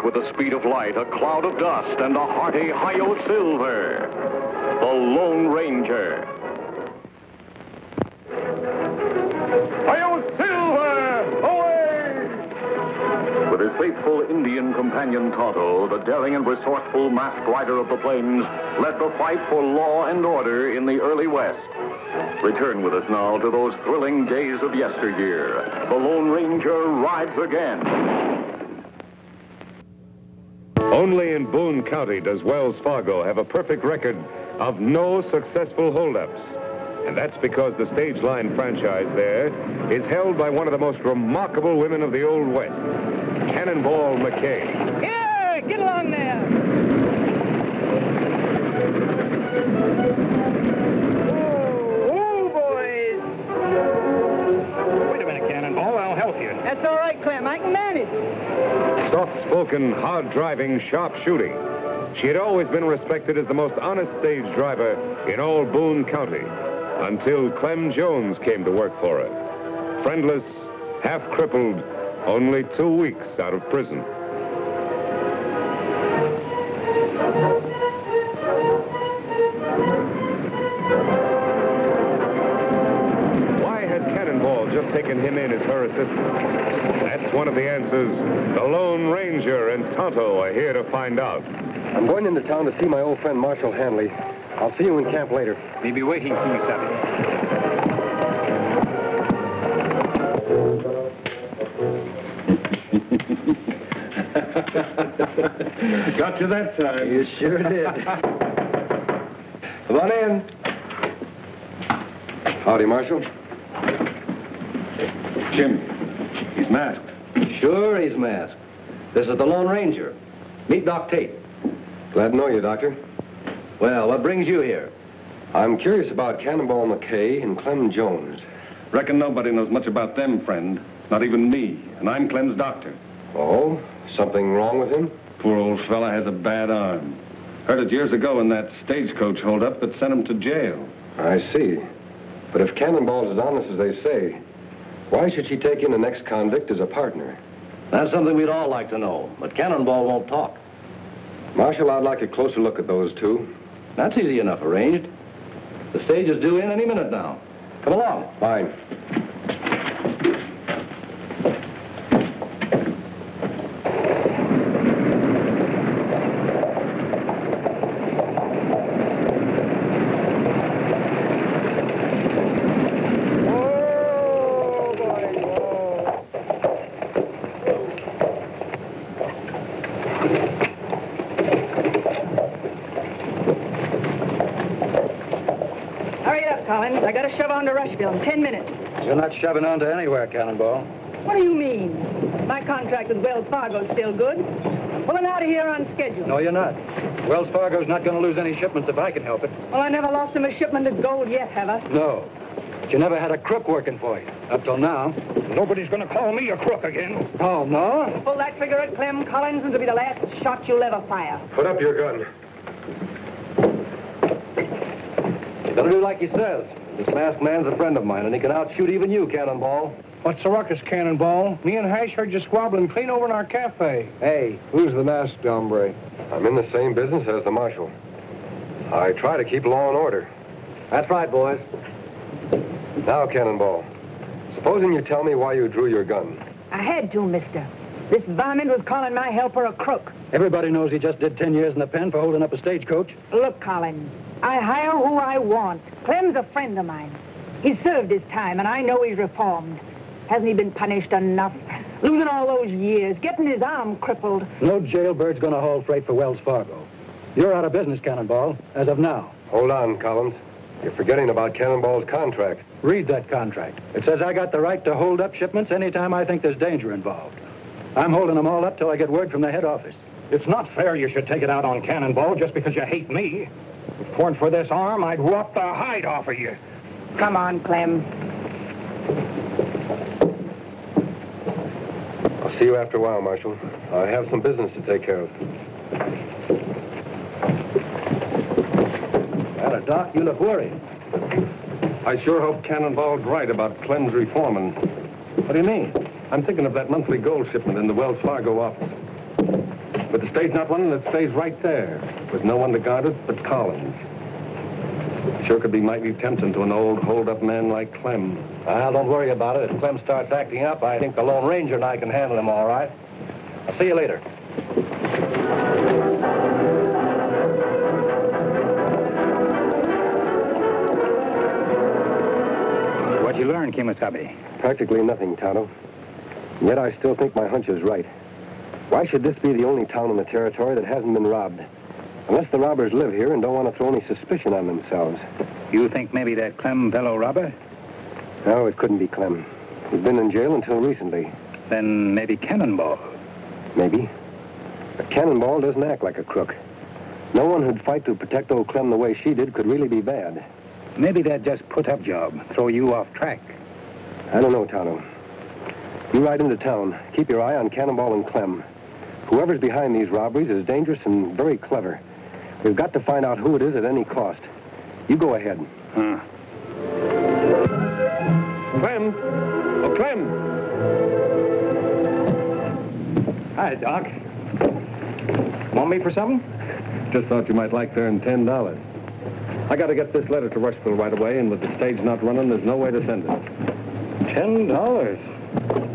with the speed of light, a cloud of dust, and a hearty Hi-Yo Silver, the Lone Ranger. Hi-Yo Silver! Away! With his faithful Indian companion Tonto, the daring and resourceful masked rider of the plains led the fight for law and order in the early West. Return with us now to those thrilling days of yesteryear. The Lone Ranger rides again. Only in Boone County does Wells Fargo have a perfect record of no successful holdups. And that's because the stage line franchise there is held by one of the most remarkable women of the Old West, Cannonball McKay. Yeah, get along there. That's all right, Clem. I can manage. Soft-spoken, hard-driving, sharp shooting. She had always been respected as the most honest stage driver in all Boone County until Clem Jones came to work for her. Friendless, half-crippled, only 2 weeks out of prison. Just taken him in as her assistant. That's one of the answers the Lone Ranger and Tonto are here to find out. I'm going into town to see my old friend Marshal Hanley. I'll see you in camp later. We'll be waiting for you, Savvy. Got you that time. You sure did. Come on in. Howdy, Marshal. Jim, he's masked. Sure, he's masked. This is the Lone Ranger. Meet Doc Tate. Glad to know you, Doctor. Well, what brings you here? I'm curious about Cannonball McKay and Clem Jones. Reckon nobody knows much about them, friend. Not even me. And I'm Clem's doctor. Oh? Something wrong with him? Poor old fella has a bad arm. Heard it years ago in that stagecoach holdup that sent him to jail. I see. But if Cannonball's as honest as they say, why should she take in an ex-convict as a partner? That's something we'd all like to know, but Cannonball won't talk. Marshal, I'd like a closer look at those two. That's easy enough arranged. The stage is due in any minute now. Come along. Fine. Collins, I got to shove on to Rushville in 10 minutes. You're not shoving on to anywhere, Cannonball. What do you mean? My contract with Wells Fargo's still good. Well, I'm out of here on schedule. No, you're not. Wells Fargo's not going to lose any shipments if I can help it. Well, I never lost him a shipment of gold yet, have I? No. But you never had a crook working for you, up till now. Nobody's going to call me a crook again. Oh, no? Pull that trigger at Clem Collins, and it'll be the last shot you'll ever fire. Put up your gun. You better do like he says. This masked man's a friend of mine, and he can outshoot even you, Cannonball. What's the ruckus, Cannonball? Me and Hash heard you squabbling clean over in our cafe. Hey, who's the masked hombre? I'm in the same business as the marshal. I try to keep law and order. That's right, boys. Now, Cannonball, supposing you tell me why you drew your gun. I had to, mister. This varmint was calling my helper a crook. Everybody knows he just did 10 years in the pen for holding up a stagecoach. Look, Collins, I hire who I want. Clem's a friend of mine. He's served his time, and I know he's reformed. Hasn't he been punished enough? Losing all those years, getting his arm crippled. No jailbird's going to haul freight for Wells Fargo. You're out of business, Cannonball, as of now. Hold on, Collins. You're forgetting about Cannonball's contract. Read that contract. It says I got the right to hold up shipments anytime I think there's danger involved. I'm holding them all up till I get word from the head office. It's not fair you should take it out on Cannonball just because you hate me. If it weren't for this arm, I'd rot the hide off of you. Come on, Clem. I'll see you after a while, Marshal. I have some business to take care of. Doc, you look worried. I sure hope Cannonball's right about Clem's reforming. What do you mean? I'm thinking of that monthly gold shipment in the Wells Fargo office. With the stage not running, it stays right there, with no one to guard it but Collins. Sure could be mighty tempting to an old hold-up man like Clem. Well, don't worry about it. If Clem starts acting up, I think the Lone Ranger and I can handle him all right. I'll see you later. What you learn, Kimasabi? Practically nothing, Tonto. Yet I still think my hunch is right. Why should this be the only town in the territory that hasn't been robbed? Unless the robbers live here and don't want to throw any suspicion on themselves. You think maybe that Clem fellow robber? No, it couldn't be Clem. He's been in jail until recently. Then maybe Cannonball. Maybe. But Cannonball doesn't act like a crook. No one who'd fight to protect old Clem the way she did could really be bad. Maybe that just put-up job, throw you off track. I don't know, Tonto. You ride into town. Keep your eye on Cannonball and Clem. Whoever's behind these robberies is dangerous and very clever. We've got to find out who it is at any cost. You go ahead. Huh. Clem! Oh, Clem! Hi, Doc. Want me for something? Just thought you might like to earn $10. I got to get this letter to Rushville right away, and with the stage not running, there's no way to send it. $10?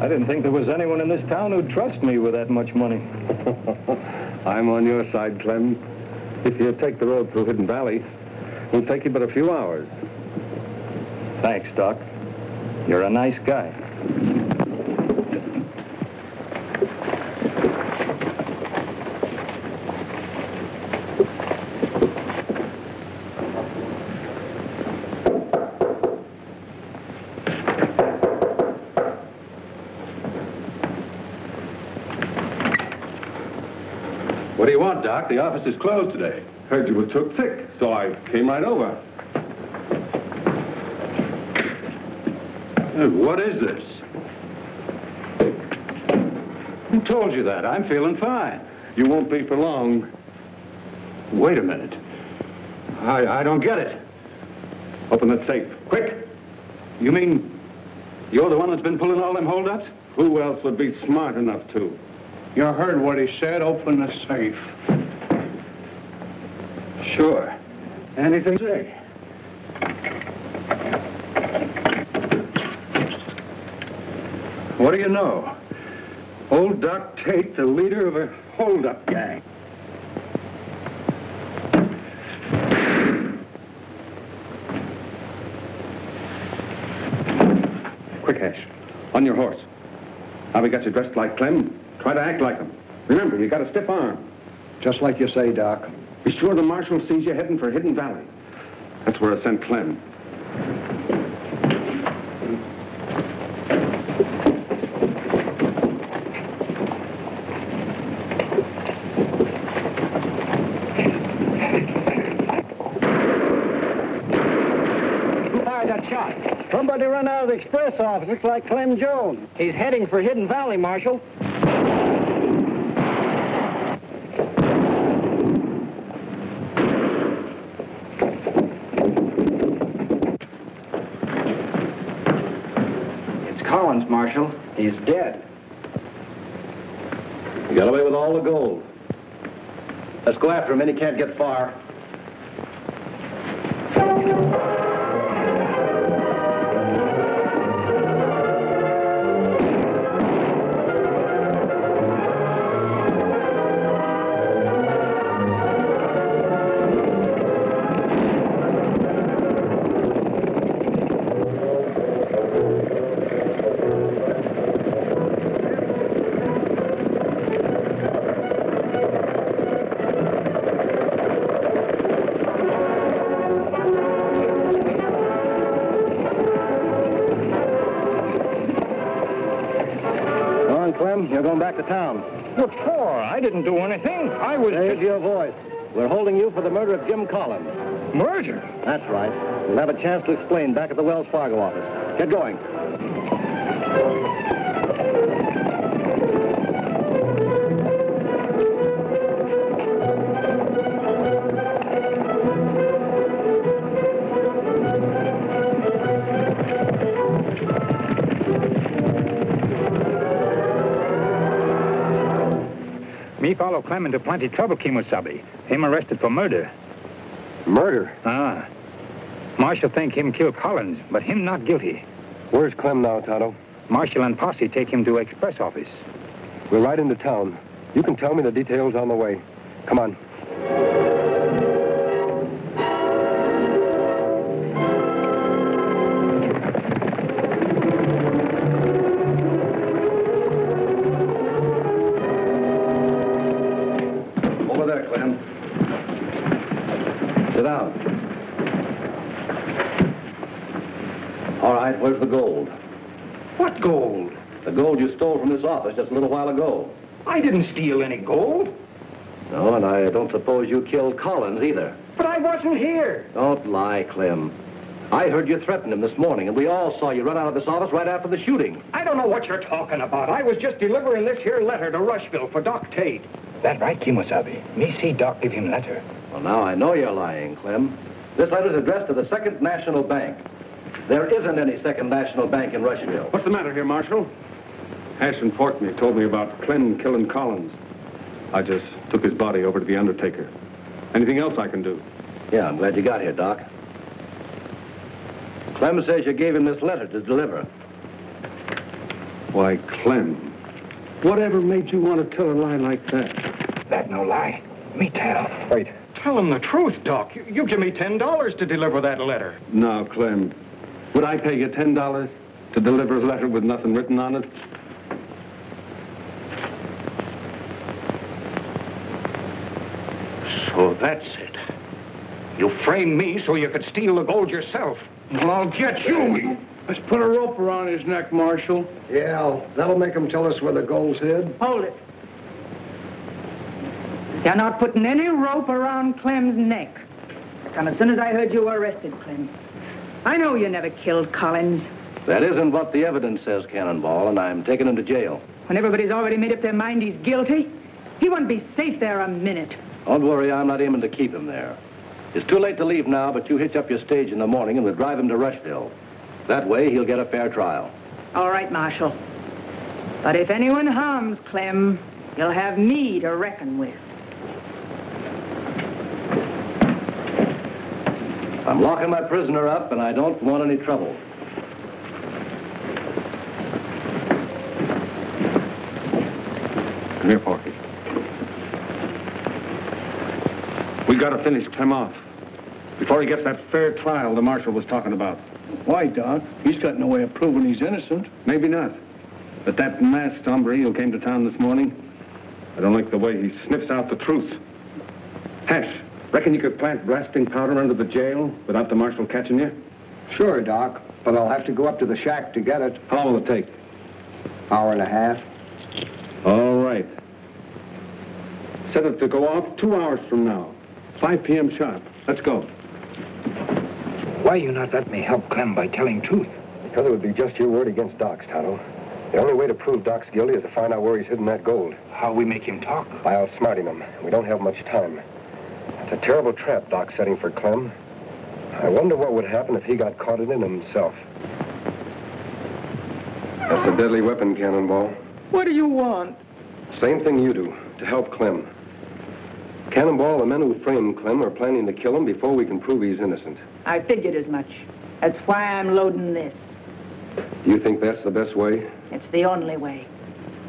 I didn't think there was anyone in this town who'd trust me with that much money. I'm on your side, Clem. If you take the road through Hidden Valley, it'll take you but a few hours. Thanks, Doc. You're a nice guy. What do you want, Doc? The office is closed today. Heard you were took sick, so I came right over. What is this? Who told you that? I'm feeling fine. You won't be for long. Wait a minute. I don't get it. Open that safe, quick! You mean you're the one that's been pulling all them holdups? Who else would be smart enough to? You heard what he said. Open the safe. Sure. Anything to say? What do you know? Old Doc Tate, the leader of a hold-up gang. Quick, Ash. On your horse. Now we got you dressed like Clem. Try to act like him. Remember, you got a stiff arm. Just like you say, Doc. Be sure the marshal sees you heading for Hidden Valley. That's where I sent Clem. Who fired that shot? Somebody run out of the express office. Looks like Clem Jones. He's heading for Hidden Valley, Marshal. Collins, Marshal. He's dead. You got away with all the gold. Let's go after him, and he can't get far. You're going back to town. What for? I didn't do anything. I was... There's your voice. We're holding you for the murder of Jim Collins. Murder? That's right. We'll have a chance to explain back at the Wells Fargo office. Get going. Me follow fellow Clem into plenty trouble, Kimosabe. Him arrested for murder. Murder? Ah. Marshal think him kill Collins, but him not guilty. Where's Clem now, Tonto? Marshal and posse take him to express office. We're right into town. You can tell me the details on the way. Come on. Over there, Clem. Sit down. All right, where's the gold? What gold? The gold you stole from this office just a little while ago. I didn't steal any gold. No, and I don't suppose you killed Collins either. But I wasn't here. Don't lie, Clem. I heard you threaten him this morning, and we all saw you run out of this office right after the shooting. I don't know what you're talking about. I was just delivering this here letter to Rushville for Doc Tate. That right, Kimosabe? Me see Doc give him letter. Well, now I know you're lying, Clem. This letter's addressed to the Second National Bank. There isn't any Second National Bank in Rushville. What's the matter here, Marshal? Hash and Forkney told me about Clem killing Collins. I just took his body over to the undertaker. Anything else I can do? Yeah, I'm glad you got here, Doc. Clem says you gave him this letter to deliver. Why, Clem, whatever made you want to tell a lie like that? That no lie. Me tell. Wait. Tell him the truth, Doc. You give me $10 to deliver that letter. No, Clem. Would I pay you $10 to deliver a letter with nothing written on it? So that's it. You framed me so you could steal the gold yourself. Well, I'll get you. Let's put a rope around his neck, Marshal. Yeah, that'll make him tell us where the gold's hid. Hold it. You're not putting any rope around Clem's neck. Come as soon as I heard you were arrested, Clem. I know you never killed Collins. That isn't what the evidence says, Cannonball, and I'm taking him to jail. When everybody's already made up their mind he's guilty, he won't be safe there a minute. Don't worry, I'm not aiming to keep him there. It's too late to leave now, but you hitch up your stage in the morning and we'll drive him to Rushville. That way, he'll get a fair trial. All right, Marshal. But if anyone harms Clem, you'll have me to reckon with. I'm locking my prisoner up, and I don't want any trouble. Come here, Porky. We gotta finish Clem off before he gets that fair trial the Marshal was talking about. Why, Doc? He's got no way of proving he's innocent. Maybe not. But that masked hombre who came to town this morning, I don't like the way he sniffs out the truth. Hash, reckon you could plant blasting powder under the jail without the Marshal catching you? Sure, Doc, but I'll have to go up to the shack to get it. How long will it take? Hour and a half. All right. Set it to go off 2 hours from now. 5 p.m. sharp. Let's go. Why you not let me help Clem by telling truth? Because it would be just your word against Doc's, Tonto. The only way to prove Doc's guilty is to find out where he's hidden that gold. How we make him talk? By outsmarting him. We don't have much time. It's a terrible trap Doc's setting for Clem. I wonder what would happen if he got caught in it himself. That's a deadly weapon, Cannonball. What do you want? Same thing you do, to help Clem. Cannonball, the men who framed Clem are planning to kill him before we can prove he's innocent. I figured as much. That's why I'm loading this. Do you think that's the best way? It's the only way.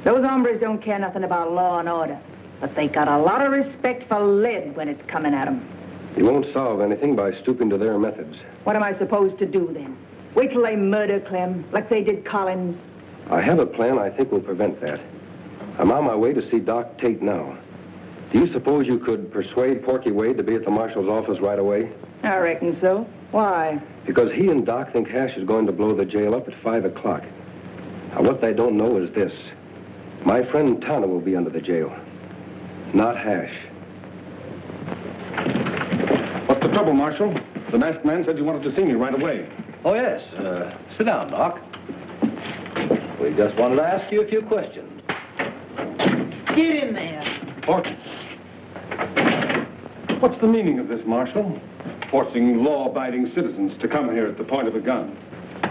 Those hombres don't care nothing about law and order, but they got a lot of respect for lead when it's coming at them. You won't solve anything by stooping to their methods. What am I supposed to do then? Wait till they murder Clem, like they did Collins? I have a plan I think will prevent that. I'm on my way to see Doc Tate now. Do you suppose you could persuade Porky Wade to be at the Marshal's office right away? I reckon so. Why? Because he and Doc think Hash is going to blow the jail up at 5 o'clock. Now, what they don't know is this. My friend Tana will be under the jail, not Hash. What's the trouble, Marshal? The masked man said you wanted to see me right away. Oh, yes. Sit down, Doc. We just wanted to ask you a few questions. Get in there. Porky. What's the meaning of this, Marshal? Forcing law-abiding citizens to come here at the point of a gun.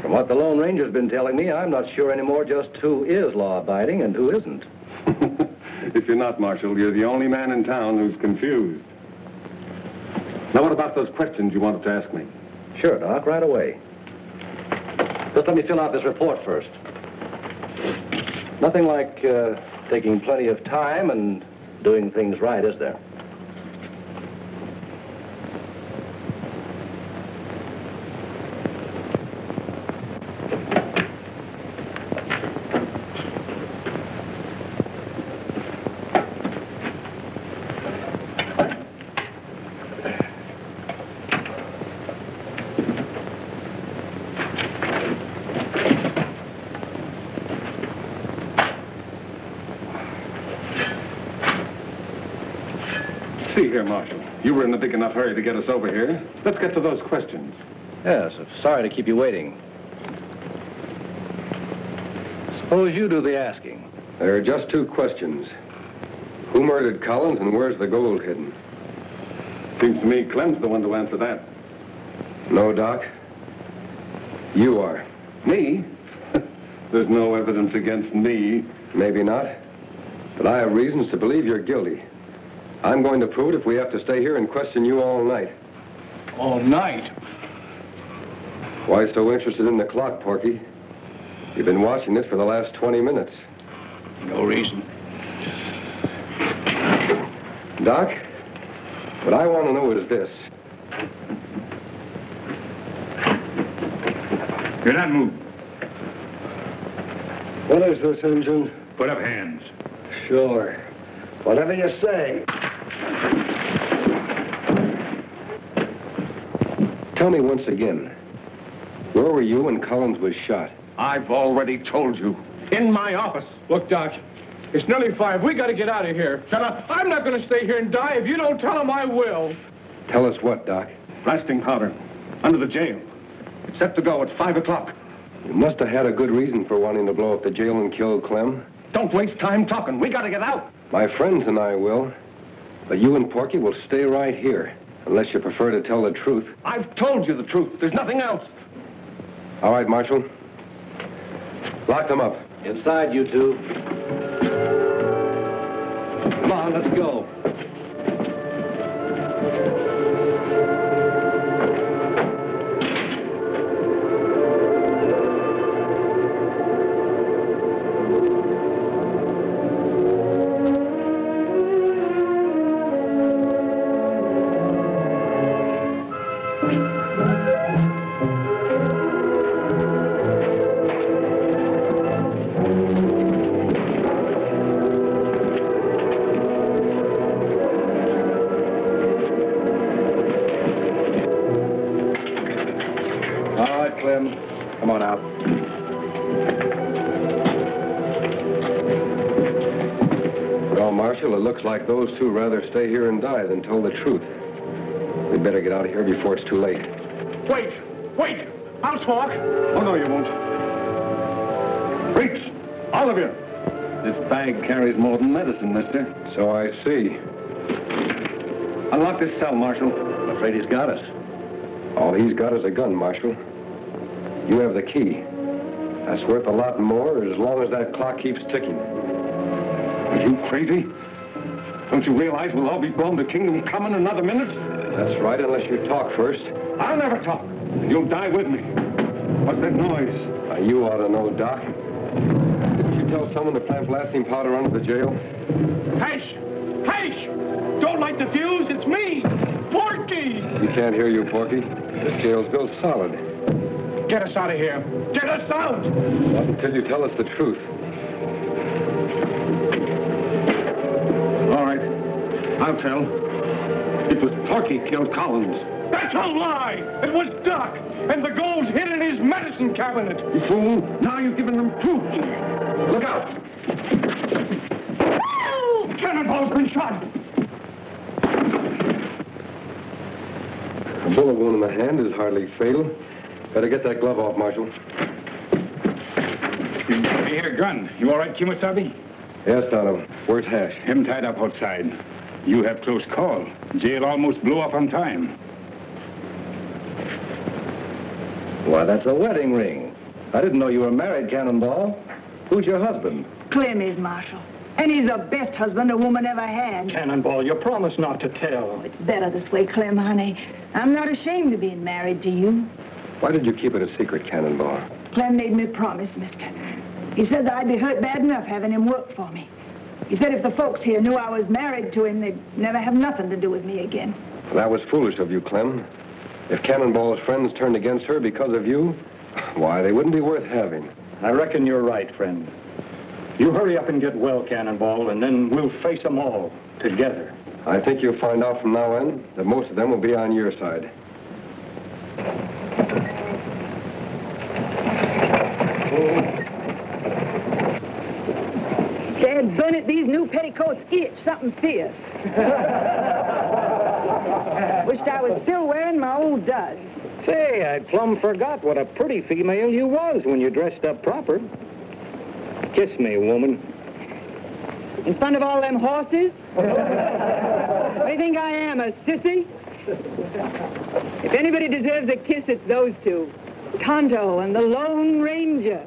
From what the Lone Ranger's been telling me, I'm not sure anymore just who is law-abiding and who isn't. If you're not, Marshal, you're the only man in town who's confused. Now, what about those questions you wanted to ask me? Sure, Doc, right away. Just let me fill out this report first. Nothing like taking plenty of time and doing things right, is there? See here, Marshal. You were in a big enough hurry to get us over here. Let's get to those questions. Yes, sorry to keep you waiting. Suppose you do the asking. There are just two questions. Who murdered Collins and where's the gold hidden? Seems to me Clem's the one to answer that. No, Doc. You are. Me? There's no evidence against me. Maybe not. But I have reasons to believe you're guilty. I'm going to prove it if we have to stay here and question you all night. All night? Why so interested in the clock, Porky? You've been watching it for the last 20 minutes. No reason. Doc, what I want to know is this. You're not moved. What is this, Injun? Put up hands. Sure. Whatever you say. Tell me once again, where were you when Collins was shot? I've already told you. In my office. Look, Doc, it's nearly 5. We got to get out of here. Shut up. I'm not going to stay here and die. If you don't tell him, I will. Tell us what, Doc? Blasting powder. Under the jail. It's set to go at 5 o'clock. You must have had a good reason for wanting to blow up the jail and kill Clem. Don't waste time talking. We got to get out. My friends and I will. But you and Porky will stay right here, unless you prefer to tell the truth. I've told you the truth. There's nothing else. All right, Marshal. Lock them up. Inside, you two. Come on, let's go. Come on out. Well, Marshal, it looks like those two rather stay here and die than tell the truth. We'd better get out of here before it's too late. Wait! Wait! I'll talk. Oh, no, you won't. Reach! All of you! This bag carries more than medicine, mister. So I see. Unlock this cell, Marshal. I'm afraid he's got us. All he's got is a gun, Marshal. You have the key. That's worth a lot more as long as that clock keeps ticking. Are you crazy? Don't you realize we'll all be blown to kingdom come in another minute? That's right, unless you talk first. I'll never talk. You'll die with me. What's that noise? You ought to know, Doc. Didn't you tell someone to plant blasting powder under the jail? Hash! Hash! Don't light the fuse. It's me, Porky! We can't hear you, Porky. This jail's built solid. Get us out of here. Get us out! Not until you tell us the truth. All right. I'll tell. It was Porky killed Collins. That's a lie! It was Doc, and the gold's hid in his medicine cabinet. You fool! Now you've given them proof. Look out! Oh! Cannonball's been shot. A bullet wound in the hand is hardly fatal. Better get that glove off, Marshal. Hey, here, gun. You all right, Kimosabe? Yes, Dono. Where's Hash? Him tied up outside. You have close call. Jail almost blew up on time. Why, that's a wedding ring. I didn't know you were married, Cannonball. Who's your husband? Clem is, Marshal. And he's the best husband a woman ever had. Cannonball, you promised not to tell. It's better this way, Clem, honey. I'm not ashamed of being married to you. Why did you keep it a secret, Cannonball? Clem made me promise, mister. He said that I'd be hurt bad enough having him work for me. He said if the folks here knew I was married to him, they'd never have nothing to do with me again. Well, that was foolish of you, Clem. If Cannonball's friends turned against her because of you, why, they wouldn't be worth having. I reckon you're right, friend. You hurry up and get well, Cannonball, and then we'll face them all together. I think you'll find out from now on that most of them will be on your side. Dad, burn it, these new petticoats itch something fierce. Wished I was still wearing my old duds. Say, I plumb forgot what a pretty female you was when you dressed up proper. Kiss me, woman. In front of all them horses? What do you think I am, a sissy? If anybody deserves a kiss, it's those two. Tonto and the Lone Ranger.